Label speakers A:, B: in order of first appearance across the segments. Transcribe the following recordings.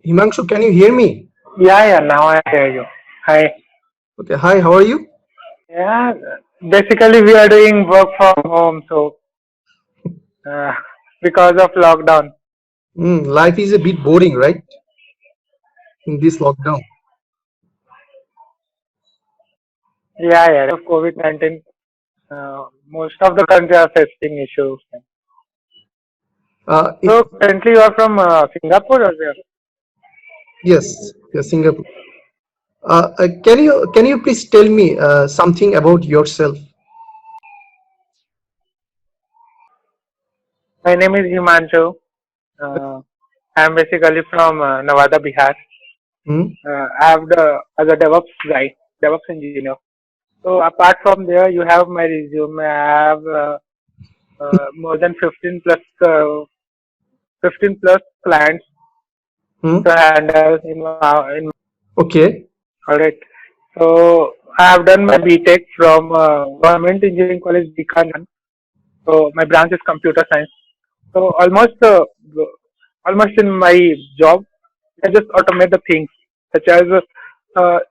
A: Himanshu, can you hear me?
B: Yeah, now I hear you. Hi.
A: Okay, hi, how are you?
B: Yeah, basically we are doing work from home, so uh, because of lockdown.
A: Life is a bit boring, right? In this lockdown.
B: Yeah, of COVID-19, most of the country are facing issues.
A: It,
B: So currently you are from Singapore or where?
A: yes, Singapore. Can you please tell me something about yourself?
B: My name is Himanshu. Uh, I am basically from Nevada, Bihar.
A: Hmm?
B: I have the as a DevOps guy, DevOps engineer. So apart from there, you have my resume. I have more than 15 plus clients
A: Hmm?
B: to handle in
A: Okay.
B: all right. So I have done my BTech from Government Engineering College Bikaner. So my branch is computer science. So almost in my job, I just automate the things such as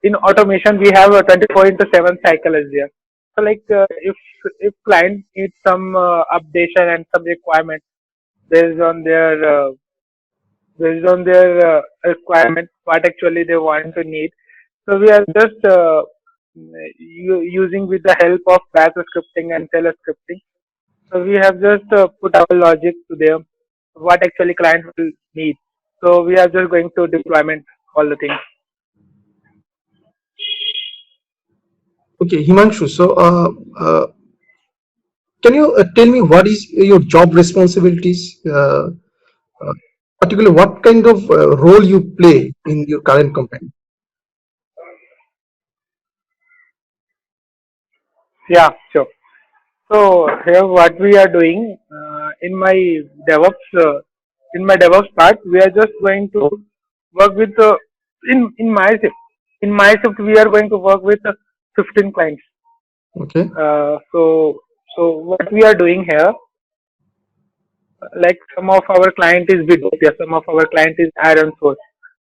B: in automation we have a 24 into 7 cycle is there. So like if client needs some updation and some requirement based on their requirement, what actually they want to need. So we are just using with the help of bash scripting and shell scripting. So we have just put our logic to them, what actually client will need. So we are just going to deployment all the things.
A: Okay, Himanshu. So, can you tell me what is your job responsibilities? Uh, Particularly, what kind of role you play in your current company?
B: Yeah, sure. So here what we are doing in my DevOps part, we are just going to work with in my shift. In my shift, we are going to work with 15 clients.
A: Okay.
B: So what we are doing here, like some of our client is Bitopia, some of our client is Iron Source,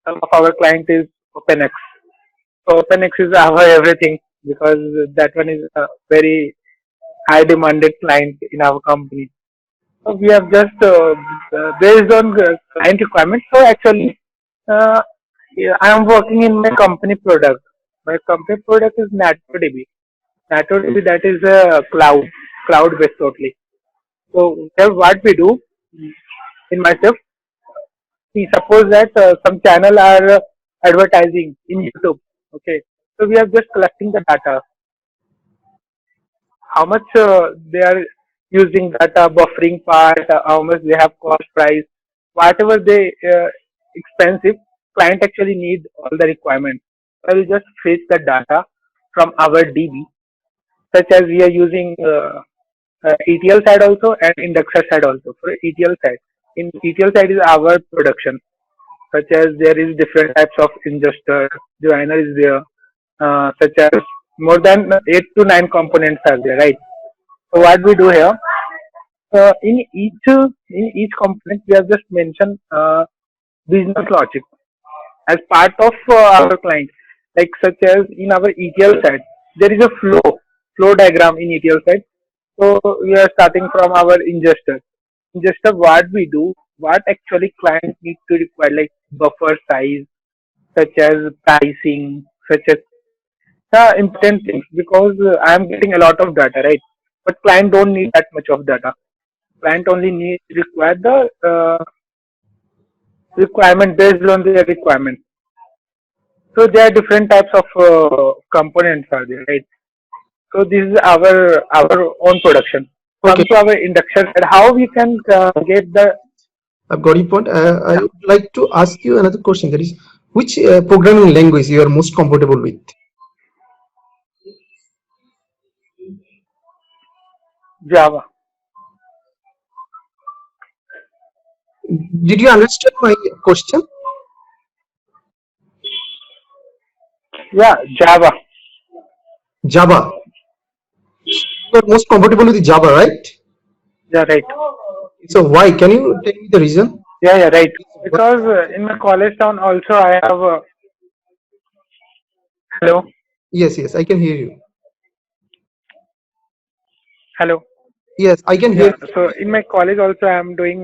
B: some of our client is OpenX. So OpenX is our everything because that one is a very high demanded client in our company. So we have just based on client requirements. So actually, uh, yeah, I am working in my company product. My company product is NatoDB. NatoDB that is a cloud based totally. So here what we do in my shift, we suppose that some channel are advertising in YouTube. Okay, so we are just collecting the data, how much they are using data buffering part, how much they have cost price, whatever they expensive, client actually need all the requirements. I will just fetch the data from our DB, such as we are using ETL side also and indexer side also. For ETL side, in ETL side is our production, such as there is different types of ingester, joiner is there, such as more than 8 to 9 components are there, right? So what we do here, in each component, we have just mentioned business logic as part of our client, like such as in our ETL side, there is a flow diagram in ETL side. So we are starting from our ingester. Ingester, what we do, what actually client need to require, like buffer size, such as pricing, such as the important things because I am getting a lot of data, right? But client don't need that much of data. Client only need require the requirement based on their requirement. So there are different types of components are there, right? So this is our own production.
A: Okay.
B: Come to our induction and how we can get the
A: I've got your point. I
B: yeah,
A: would like to ask you another question. That is, which programming language you are most comfortable with?
B: Java.
A: Did you understand my question?
B: Yeah, Java.
A: Java. You are most comfortable with Java, right?
B: Yeah, right.
A: So why? Can you tell me the reason?
B: Yeah, yeah, right.
A: What
B: Because in my college town also I have. Hello,
A: Yes, yes, I can hear you.
B: hello.
A: Yes, I can hear
B: Yeah.
A: you.
B: So in my college also I am doing.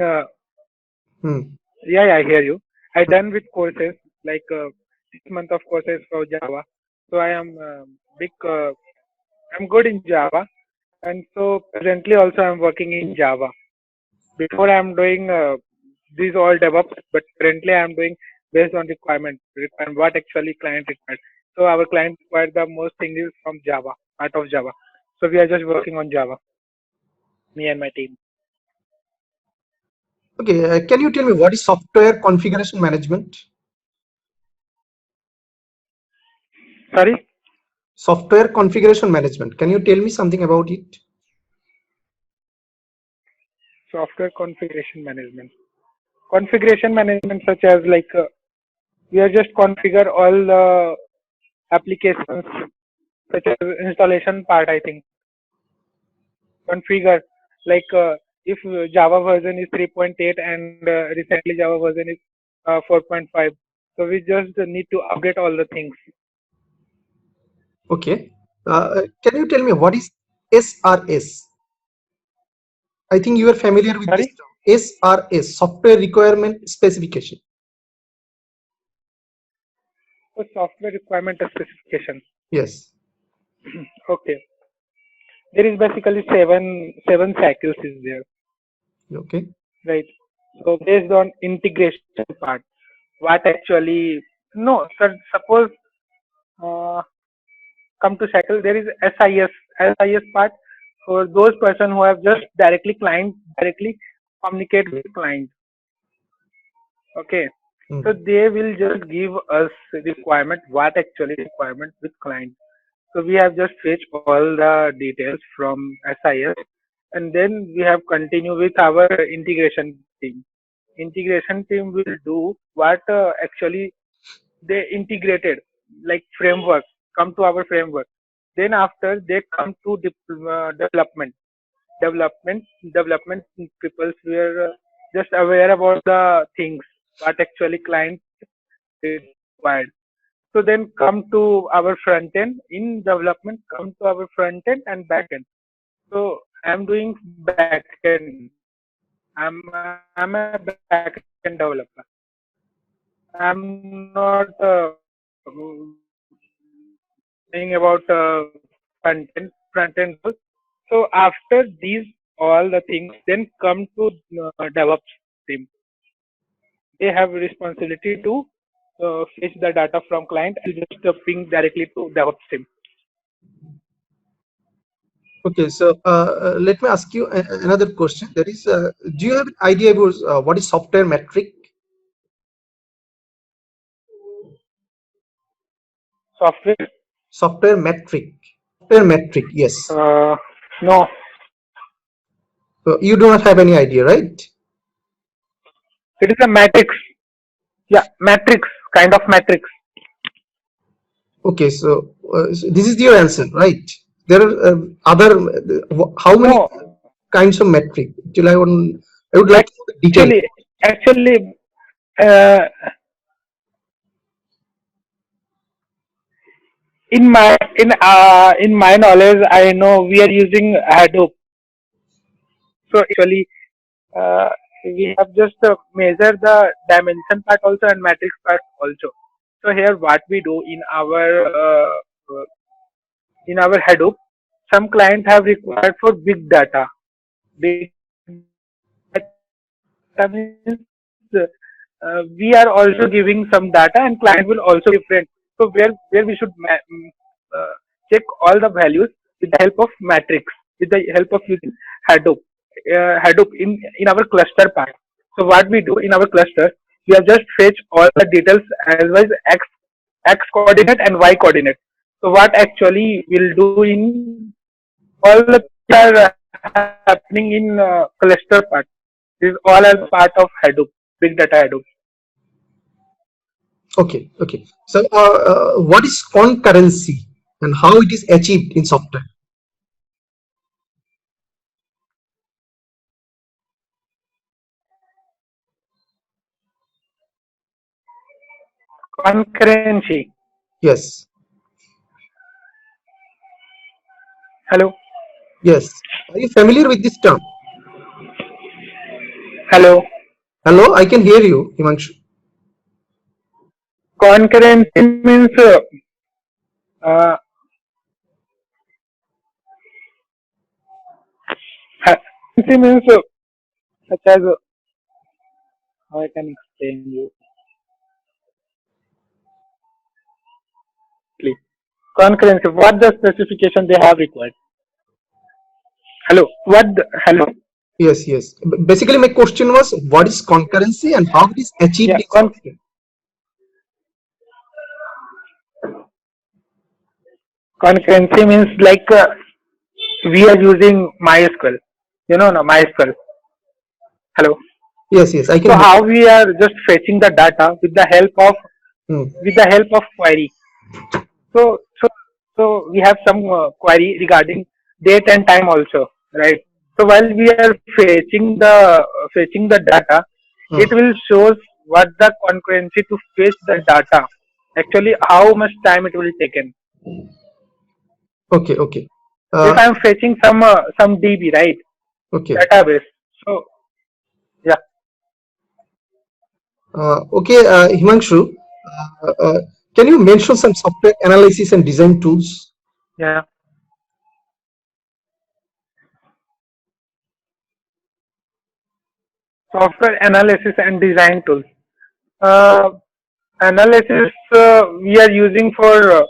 A: Hmm.
B: Yeah, yeah, I hear you. I done with courses like 6 months of courses for Java. So I am big. I'm good in Java, and so presently also I'm working in Java. Before I'm doing these all DevOps, but currently I'm doing based on requirement what actually client required. So our client required the most thing is from Java, part of Java. So we are just working on Java, me and my team.
A: Okay, can you tell me what is software configuration management?
B: Sorry,
A: Software configuration management. Can you tell me something about it?
B: software configuration management. Configuration management such as like we are just configure all the applications such as installation part. I think configure like if Java version is 3.8 and recently Java version is 4.5. So we just need to update all the things.
A: Okay. Can you tell me what is SRS? I think you are familiar with this
B: Sorry,
A: term. SRS, Software Requirement Specification.
B: so software requirement specification.
A: Yes.
B: Okay, there is basically seven cycles is there,
A: Okay.
B: right? So based on integration part, what actually no, sir, suppose uh, come to cycle, there is SIS part for those person who have just directly communicate with client. Okay, so
A: Hmm.
B: they will just give us requirement, what actually requirement with client. So we have just fetch all the details from SIS, and then we have continue with our integration team. Integration team will do what actually they integrated like framework, come to our framework. Then after they come to development. development Development people were just aware about the things what actually client required. So then come to our front end. In development, come to our front end and back end. So I'm doing back end. I'm a back end developer. I'm not saying about front end role. So after these all the things, then come to DevOps team. They have responsibility to fetch the data from client and just ping directly to DevOps team.
A: Okay, so let me ask you another question. That is, do you have an idea about what is software metric?
B: Software?
A: Software metric. Software metric, yes.
B: No,
A: You do not have any idea, right?
B: it is a matrix. Yeah, matrix, kind of matrix.
A: Okay, so this is your answer, right? There are other, how many
B: No,
A: kinds of metric? Till I would like to know the detail.
B: actually, uh, in my knowledge, I know we are using Hadoop. So actually, uh, we have just measure the dimension part also and matrix part also. So here, what we do in our Hadoop, some clients have required for big data. Big data means we are also giving some data and client will also different. So where we should check all the values with the help of matrix, with the help of using Hadoop, Hadoop in our cluster part. So what we do in our cluster, we have just fetch all the details as well as x coordinate and y coordinate. So what actually we'll do in all the things are happening in cluster part. This is all as part of Hadoop, big data Hadoop.
A: Okay, okay. So what is concurrency and how it is achieved in software?
B: Concurrency.
A: Yes.
B: Hello.
A: Yes. Are you familiar with this term?
B: Hello.
A: Hello, I can hear you, Himanshu.
B: Concurrency means uh, concurrency means such as how I can explain you. Please. Concurrency. What the specification they have required? Hello. Hello.
A: Yes, yes. Basically, my question was, what is concurrency and how it is achieved
B: Yeah.
A: in software?
B: Concurrency means like we are using MySQL. You know, no MySQL. Hello.
A: Yes, yes, I can
B: So
A: hear
B: how
A: you.
B: we are just fetching the data
A: Hmm.
B: with the help of query. So so so we have some query regarding date and time also, right? So while we are fetching the data, it
A: Hmm.
B: will shows what the concurrency to fetch the data. Actually, how much time it will taken.
A: Okay, okay.
B: If
A: Uh,
B: I am fetching some DB, right,
A: okay.
B: database. So yeah,
A: Okay, Himanshu, can you mention some software analysis and design tools?
B: yeah. Software analysis and design tools. Uh, Analysis we are using for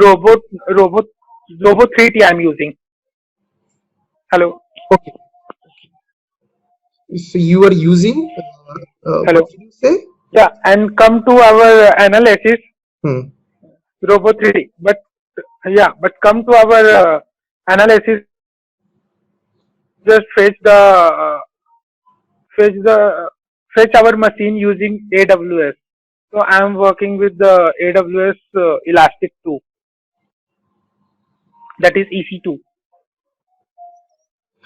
B: robot robot robot 3T. I'm using. Hello,
A: Okay. So you are using, what
B: hello.
A: did you say?
B: Yeah, and come to our analysis
A: Hmm.
B: robot 3D. But yeah, but come to our analysis, just fetch the fetch our machine using AWS. So I'm working with the AWS Elastic 2, that is EC2.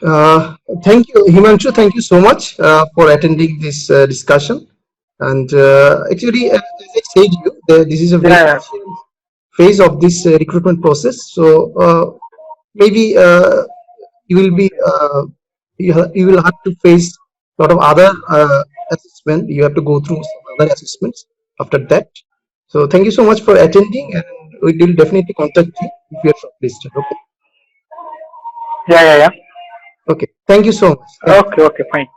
A: Uh, Thank you, Himanshu. Thank you so much for attending this discussion. And actually, as I said, this is a very
B: Yeah,
A: initial phase of this recruitment process. So maybe you will be you will have to face a lot of other assessment. You have to go through some other assessments after that. So thank you so much for attending, and we will definitely contact you if you are shortlisted. Okay.
B: yeah.
A: Okay. Thank you so much. Thank you.
B: Okay, okay, fine.